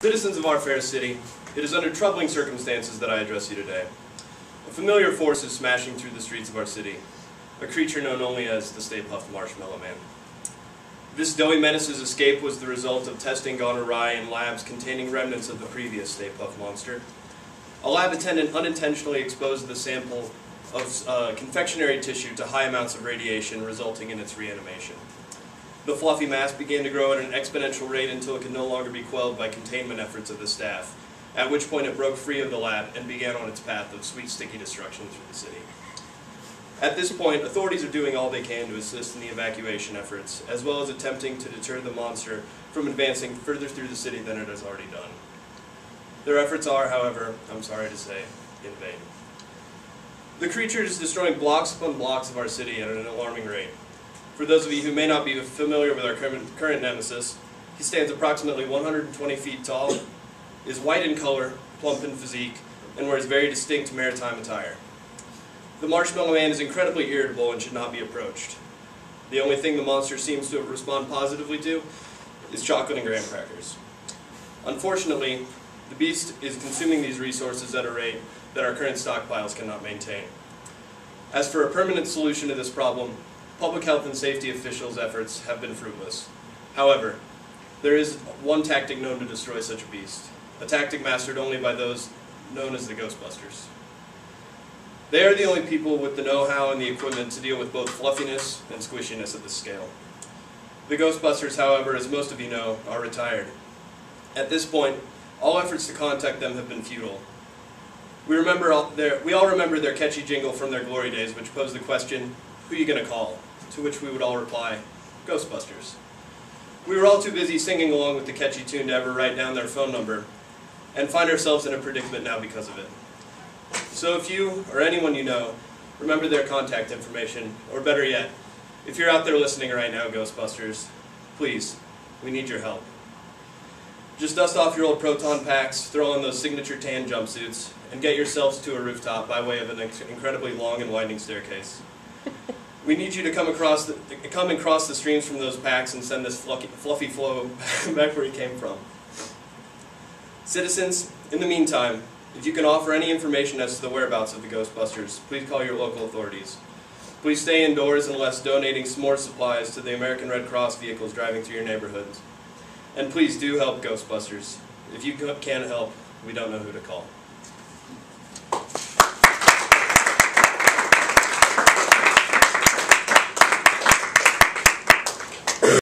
Citizens of our fair city, it is under troubling circumstances that I address you today. A familiar force is smashing through the streets of our city, a creature known only as the Stay Puft Marshmallow Man. This doughy menace's escape was the result of testing gone awry in labs containing remnants of the previous Stay Puft monster. A lab attendant unintentionally exposed the sample of confectionery tissue to high amounts of radiation, resulting in its reanimation. The fluffy mass began to grow at an exponential rate until it could no longer be quelled by containment efforts of the staff, at which point it broke free of the lab and began on its path of sweet, sticky destruction through the city. At this point, authorities are doing all they can to assist in the evacuation efforts, as well as attempting to deter the monster from advancing further through the city than it has already done. Their efforts are, however, I'm sorry to say, in vain. The creature is destroying blocks upon blocks of our city at an alarming rate. For those of you who may not be familiar with our current nemesis, he stands approximately 120 feet tall, is white in color, plump in physique, and wears very distinct maritime attire. The Marshmallow Man is incredibly irritable and should not be approached. The only thing the monster seems to respond positively to is chocolate and graham crackers. Unfortunately, the beast is consuming these resources at a rate that our current stockpiles cannot maintain. As for a permanent solution to this problem, public health and safety officials' efforts have been fruitless. However, there is one tactic known to destroy such a beast, a tactic mastered only by those known as the Ghostbusters. They are the only people with the know-how and the equipment to deal with both fluffiness and squishiness at this scale. The Ghostbusters, however, as most of you know, are retired. At this point, all efforts to contact them have been futile. We all remember their catchy jingle from their glory days, which posed the question, "Who you gonna call?" To which we would all reply, "Ghostbusters." We were all too busy singing along with the catchy tune to ever write down their phone number, and find ourselves in a predicament now because of it. So if you, or anyone you know, remember their contact information, or better yet, if you're out there listening right now, Ghostbusters, please, we need your help. Just dust off your old proton packs, throw on those signature tan jumpsuits, and get yourselves to a rooftop by way of an incredibly long and winding staircase. We need you to come and cross the streams from those packs and send this fluffy flow back where you came from. Citizens, in the meantime, if you can offer any information as to the whereabouts of the Ghostbusters, please call your local authorities. Please stay indoors unless donating s'more supplies to the American Red Cross vehicles driving through your neighborhoods. And please do help Ghostbusters. If you can't help, we don't know who to call.